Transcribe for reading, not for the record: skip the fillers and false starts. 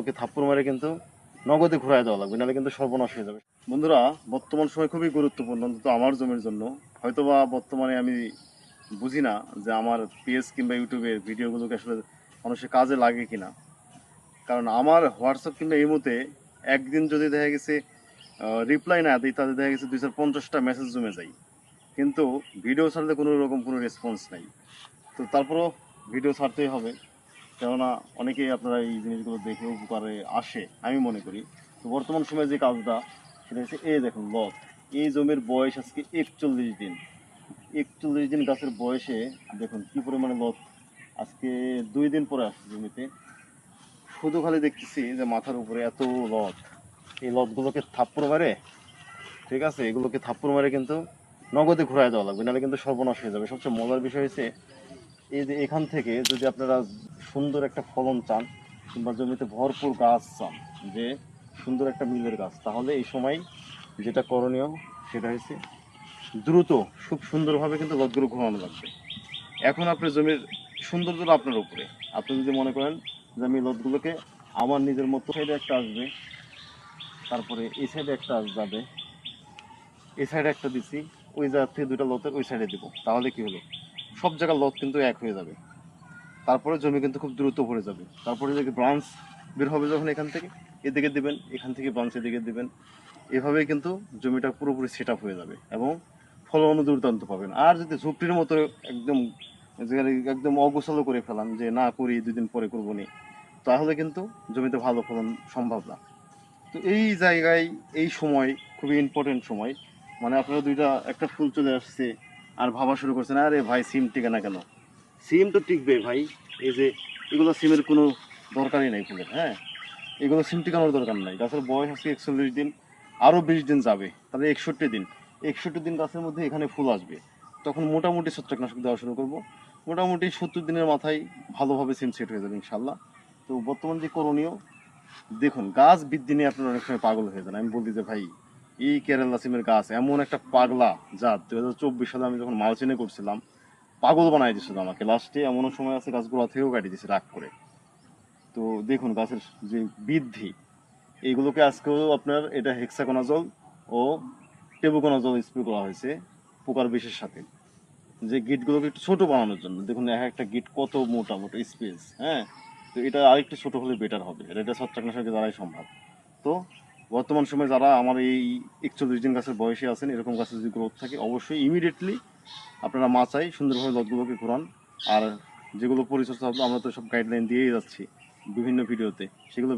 ওকে থাপ্পড় মারে কিন্তু নগদে ঘুরায় দেওয়া লাগবে, নাহলে কিন্তু সর্বনাশ হয়ে যাবে। বন্ধুরা, বর্তমান সময় খুবই গুরুত্বপূর্ণ, অন্তত আমার জমির জন্য। হয়তোবা বর্তমানে আমি বুঝি না যে আমার পেজ কিংবা ইউটিউবের ভিডিওগুলোকে আসলে মানুষের কাজে লাগে কিনা। কারণ আমার হোয়াটসঅ্যাপ কিংবা ইমোতে একদিন যদি দেখা গেছে রিপ্লাই না দিই, তাদের দেখা গেছে 250টা মেসেজ জমে যায়, কিন্তু ভিডিও ছাড়তে কোনো রকম কোনো রেসপন্স নাই। তো তারপরও ভিডিও ছাড়তেই হবে, কেননা অনেকেই আপনারা এই জিনিসগুলো দেখে উপকারে আসে আমি মনে করি। তো বর্তমান সময়ে যে কাজটা, সেটা হচ্ছে এই দেখুন লত। এই জমির বয়স আজকে 41 দিন। 41 দিন গাছের বয়সে দেখুন কি পরিমাণে লত আজকে 2 দিন পরে আসছে জমিতে। শুধু খালি দেখতেছি যে মাথার উপরে এত লত। এই লতগুলোকে থাপ্পড় মারে, ঠিক আছে, এগুলোকে থাপ্পড় মারে কিন্তু নগদে ঘুরায় দেওয়া লাগবে, নাহলে কিন্তু সর্বনাশ হয়ে যাবে। সবচেয়ে মজার বিষয় হচ্ছে এই যে এখান থেকে যদি আপনারা সুন্দর একটা ফলন চান কিংবা জমিতে ভরপুর গাছ চান, যে সুন্দর একটা মিলের গাছ, তাহলে এই সময় যেটা করণীয় সেটা হচ্ছে দ্রুত খুব সুন্দরভাবে কিন্তু লতগুলো ঘোরানো লাগবে। এখন আপনার জমির সৌন্দর্যটা আপনার উপরে। আপনি যদি মনে করেন যে আমি লতগুলোকে আমার নিজের মতো, সাইডে একটা আসবে, তারপরে এই সাইডে একটা যাবে, এই সাইডে একটা দিছি, ওই জায়গা থেকে দুইটা লতের ওই সাইডে দিব, তাহলে কি হলো, সব জায়গার লত কিন্তু এক হয়ে যাবে। তারপরে জমি কিন্তু খুব দ্রুত ভরে যাবে। তারপরে যে ব্রাঞ্চ বের হবে যখন এখান থেকে এদিকে দিবেন, এখান থেকে ব্রাঞ্চ এদিকে দিবেন, এভাবেই কিন্তু জমিটা পুরোপুরি সেট আপ হয়ে যাবে এবং ফলন দুর্দান্ত পাবেন। আর যদি ঝুপড়ির মতো একদম যেখানে একদম অগোছালো করে ফেলান, যে না করি 2 দিন পরে করবো নি, তাহলে কিন্তু জমিতে ভালো ফলন সম্ভব না। তো এই জায়গায় এই সময় খুবই ইম্পর্টেন্ট সময়। মানে আপনারা দুইটা একটা ফুল চলে আসছে আর ভাবা শুরু করছেন, আরে ভাই সিম টিকে না কেন? সিম তো টিকবে ভাই। এই যে এগুলো সিমের কোনো দরকারই নাই ফুলের, হ্যাঁ, এগুলো সিম টিকানোর দরকার নাই। গাছের বয়স আজকে 41 দিন, আরও 20 দিন যাবে, তাহলে 61 দিন। 61 দিন গাছের মধ্যে এখানে ফুল আসবে, তখন মোটামুটি ছত্রাকনাশক দেওয়া শুরু করবো। মোটামুটি 70 দিনের মাথায় ভালোভাবে সিম সেট হয়ে যাবে ইনশাল্লাহ। তো বর্তমান যে করণীয়, দেখুন গাছ বৃদ্ধি নিয়ে আপনারা অনেক সময় পাগল হয়ে যান। আমি বলছি যে ভাই, এই কেরালা সিমের গাছ এমন একটা পাগলা জাত, 2024 সালে আমি যখন মালচিনে করছিলাম, পাগল বানাই দিছিল আমাকে। লাস্টে এমনও সময় আছে গাছগুলো থেকেও কাটি দিছে রাগ করে। তো দেখুন গাছের যে বৃদ্ধি, এইগুলোকে আজকেও আপনার এটা হেক্সাকোনাজল ও টেবুকোনাজল স্প্রে করা হয়েছে পোকার বিষের সাথে, যে গিটগুলোকে একটু ছোট বানানোর জন্য। দেখুন এক একটা গিট কত মোটা মোটা স্পেস, হ্যাঁ। তো এটা আরেকটু ছোট হলে বেটার হবে, এটা ছত্রাকনাশকের দ্বারাই সম্ভব। তো বর্তমান সময়ে যারা আমার এই 41 দিন গাছের বয়সে আছেন, এরকম গাছের যদি গ্রোথ থাকে, অবশ্যই ইমিডিয়েটলি আপনারা মাচাই সুন্দরভাবে লতগুলোকে ঘোরান। আর যেগুলো পরিচর্যা আমরা তো সব গাইডলাইন দিয়েই যাচ্ছি বিভিন্ন ভিডিওতে, সেগুলো